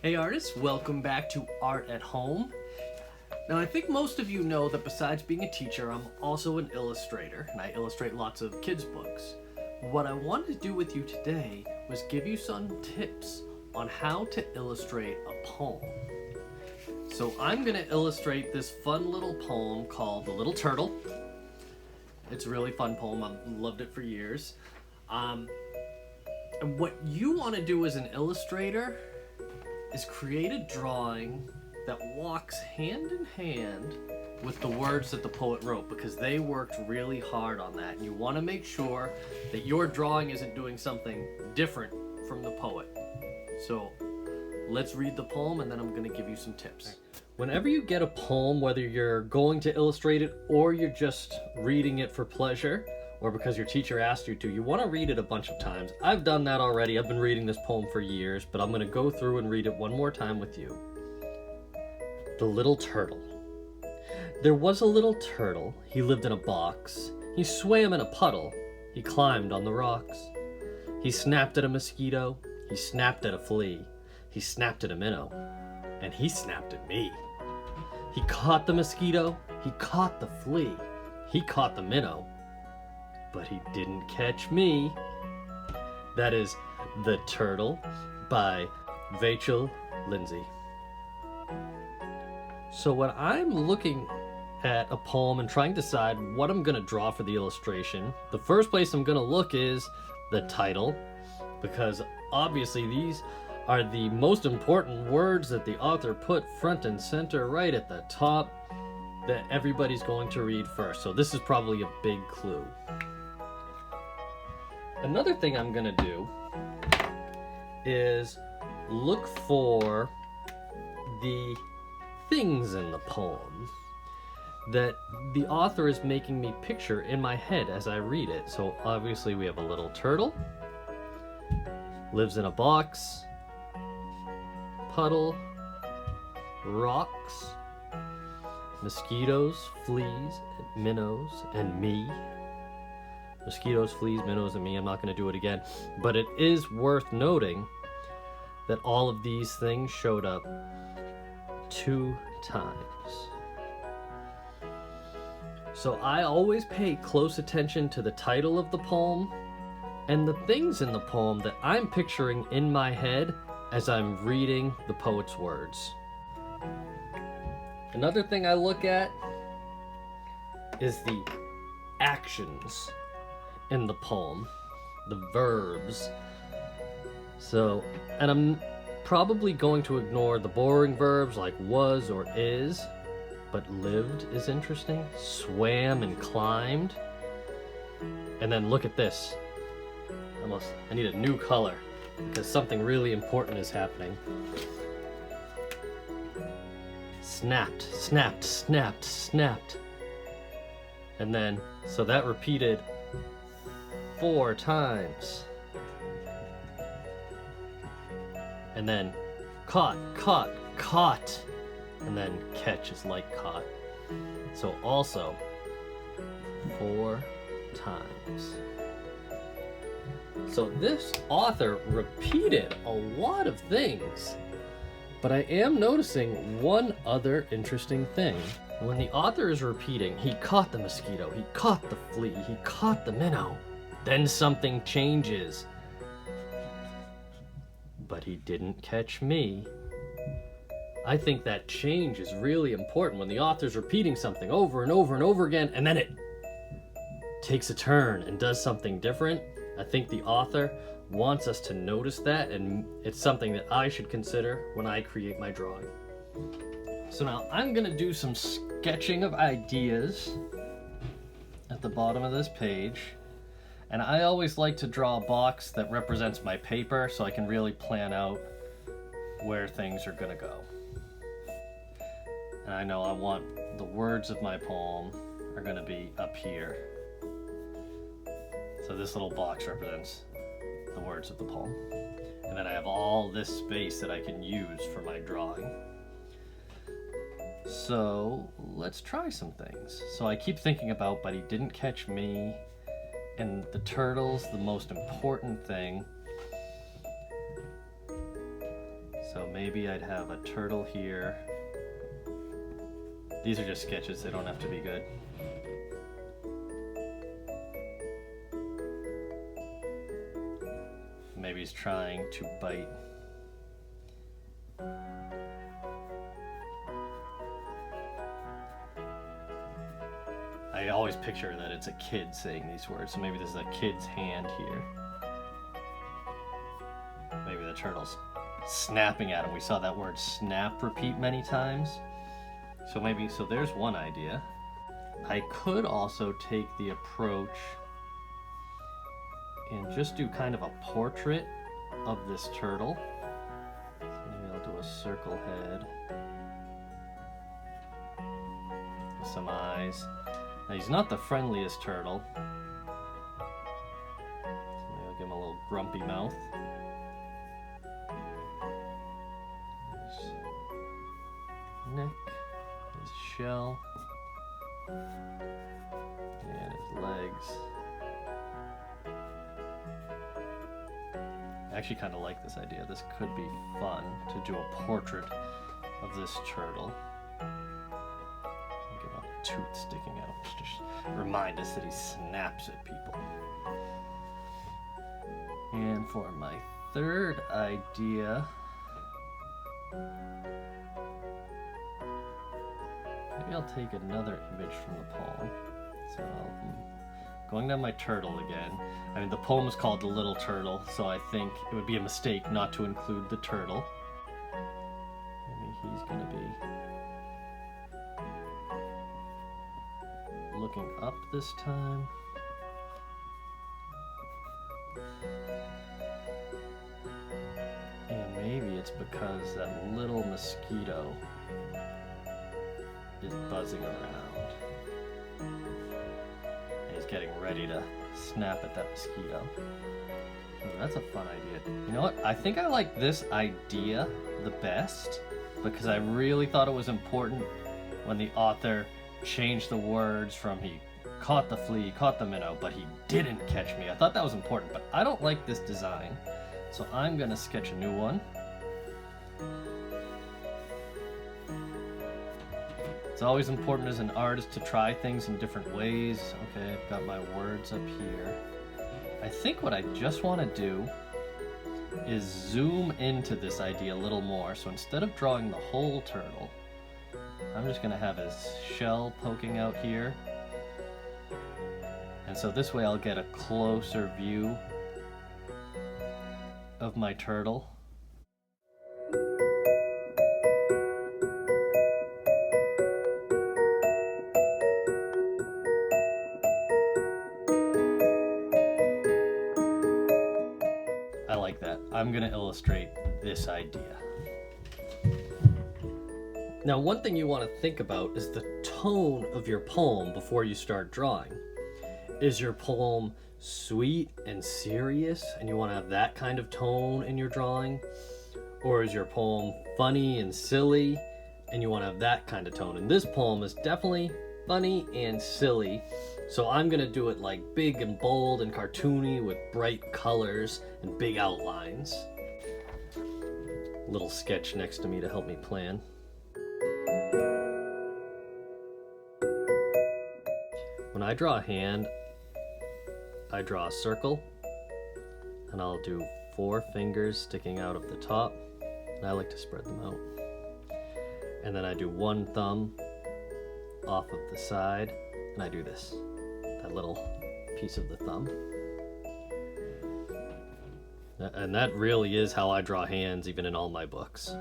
Hey artists, welcome back to Art at Home. Now I think most of you know that besides being a teacher, I'm also an illustrator, and I illustrate lots of kids' books. What I wanted to do with you today was give you some tips on how to illustrate a poem. So I'm going to illustrate this fun little poem called The Little Turtle. It's a really fun poem, I've loved it for years. And what you want to do as an illustrator is create a drawing that walks hand in hand with the words that the poet wrote, because they worked really hard on that. And you want to make sure that your drawing isn't doing something different from the poet. So let's read the poem and then I'm going to give you some tips. Whenever you get a poem, whether you're going to illustrate it or you're just reading it for pleasure, or because your teacher asked you to, you want to read it a bunch of times. I've done that already. I've been reading this poem for years, but I'm going to go through and read it one more time with you. The Little Turtle. There was a little turtle. He lived in a box. He swam in a puddle. He climbed on the rocks. He snapped at a mosquito. He snapped at a flea. He snapped at a minnow. And he snapped at me. He caught the mosquito. He caught the flea. He caught the minnow. But he didn't catch me. That is The Turtle by Rachel Lindsay. So when I'm looking at a poem and trying to decide what I'm going to draw for the illustration, the first place I'm going to look is the title, because obviously these are the most important words that the author put front and center right at the top that everybody's going to read first. So this is probably a big clue. Another thing I'm going to do is look for the things in the poem that the author is making me picture in my head as I read it. So obviously we have a little turtle, lives in a box, puddle, rocks, mosquitoes, fleas, minnows, and me. Mosquitoes, fleas, minnows, and me. I'm not going to do it again. But it is worth noting that all of these things showed up 2 times. So I always pay close attention to the title of the poem and the things in the poem that I'm picturing in my head as I'm reading the poet's words. Another thing I look at is the actions in the poem, the verbs. So, and I'm probably going to ignore the boring verbs like was or is, but lived is interesting, swam and climbed. And then look at this. I need a new color because something really important is happening. Snapped, snapped, snapped, snapped. And then, so that repeated 4 times. And then caught, caught, caught. And then catch is like caught. So also 4 times. So this author repeated a lot of things, but I am noticing one other interesting thing. When the author is repeating, he caught the mosquito, he caught the flea, he caught the minnow, then something changes. But he didn't catch me. I think that change is really important when the author's repeating something over and over and over again, and then it takes a turn and does something different. I think the author wants us to notice that, and it's something that I should consider when I create my drawing. So now I'm going to do some sketching of ideas at the bottom of this page. And I always like to draw a box that represents my paper so I can really plan out where things are going to go. And I know I want the words of my poem are going to be up here. So this little box represents the words of the poem. And then I have all this space that I can use for my drawing. So let's try some things. So I keep thinking about, but he didn't catch me. And the turtle's the most important thing. So So maybe I'd have a turtle here. These are just sketches, they don't have to be good. Maybe he's trying to bite. I always picture that it's a kid saying these words, so maybe this is a kid's hand here. Maybe the turtle's snapping at him. We saw that word snap repeat many times. So there's one idea. I could also take the approach and just do kind of a portrait of this turtle. So maybe I'll do a circle head with some eyes. Now he's not the friendliest turtle. So maybe I'll give him a little grumpy mouth. His neck, his shell, and his legs. I actually kind of like this idea. This could be fun to do a portrait of this turtle. Give him a tooth sticking out to just remind us that he snaps at people. And for my third idea, maybe I'll take another image from the poem. So going down my turtle again. I mean, the poem is called The Little Turtle, so I think it would be a mistake not to include the turtle. Maybe he's gonna be looking up this time. And maybe it's because that little mosquito is buzzing around. And he's getting ready to snap at that mosquito. Oh, that's a fun idea. You know what? I think I like this idea the best because I really thought it was important when the author changed the words from he caught the flea, caught the minnow, but he didn't catch me. I thought that was important, but I don't like this design. So I'm gonna sketch a new one. It's always important as an artist to try things in different ways. Okay, I've got my words up here. I think what I just want to do is zoom into this idea a little more. So instead of drawing the whole turtle, I'm just going to have his shell poking out here. And so this way I'll get a closer view of my turtle. I like that. I'm going to illustrate this idea. Now, one thing you want to think about is the tone of your poem before you start drawing. Is your poem sweet and serious and you want to have that kind of tone in your drawing? Or is your poem funny and silly and you want to have that kind of tone? And this poem is definitely funny and silly. So I'm going to do it like big and bold and cartoony with bright colors and big outlines. Little sketch next to me to help me plan. When I draw a hand, I draw a circle and I'll do 4 fingers sticking out of the top, and I like to spread them out. And then I do 1 thumb off of the side, and I do this, that little piece of the thumb. And that really is how I draw hands, even in all my books.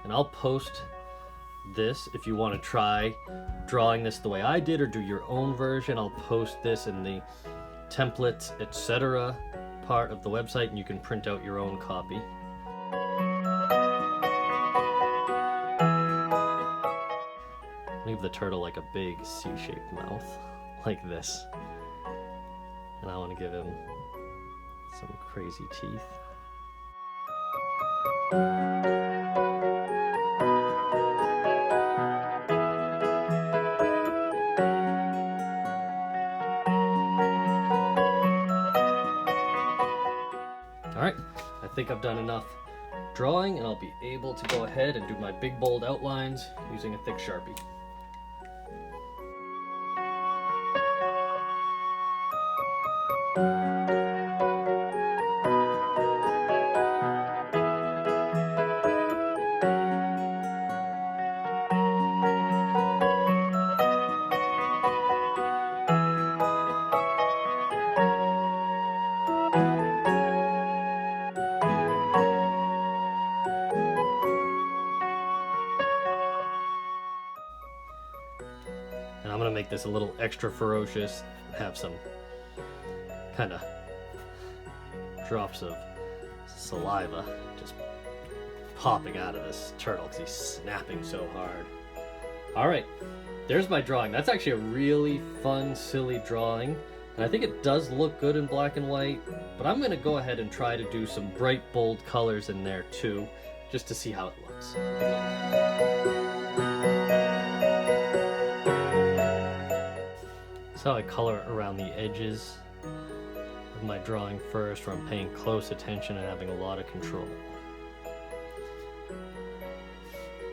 And I'll post this if you want to try drawing this the way I did or do your own version. I'll post this in the templates, etc. part of the website, and you can print out your own copy. Leave the turtle like a big C-shaped mouth, like this. And I want to give him some crazy teeth. Alright, I think I've done enough drawing, and I'll be able to go ahead and do my big bold outlines using a thick Sharpie. And I'm gonna make this a little extra ferocious and have some kind of drops of saliva just popping out of this turtle because he's snapping so hard. Alright, there's my drawing. That's actually a really fun, silly drawing. And I think it does look good in black and white, but I'm gonna go ahead and try to do some bright, bold colors in there too, just to see how it looks. So I color around the edges of my drawing first, where I'm paying close attention and having a lot of control.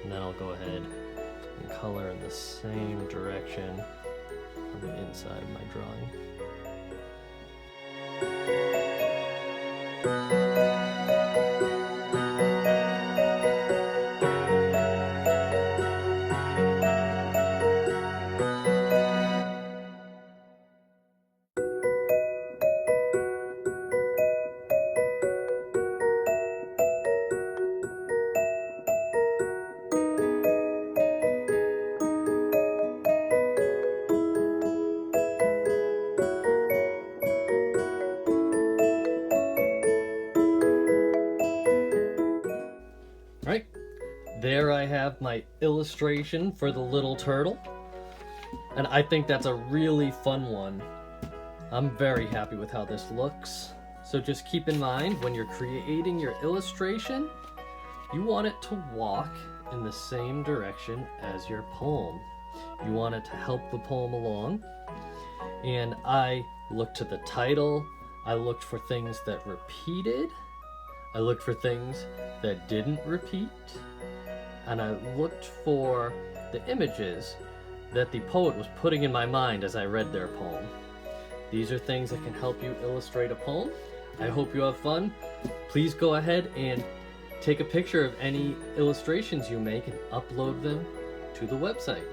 And then I'll go ahead and color in the same direction on the inside of my drawing. Alright, there I have my illustration for the little turtle, and I think that's a really fun one. I'm very happy with how this looks. So just keep in mind, when you're creating your illustration, you want it to walk in the same direction as your poem. You want it to help the poem along. And I looked to the title, I looked for things that repeated, I looked for things that didn't repeat, and I looked for the images that the poet was putting in my mind as I read their poem. These are things that can help you illustrate a poem. I hope you have fun. Please go ahead and take a picture of any illustrations you make and upload them to the website.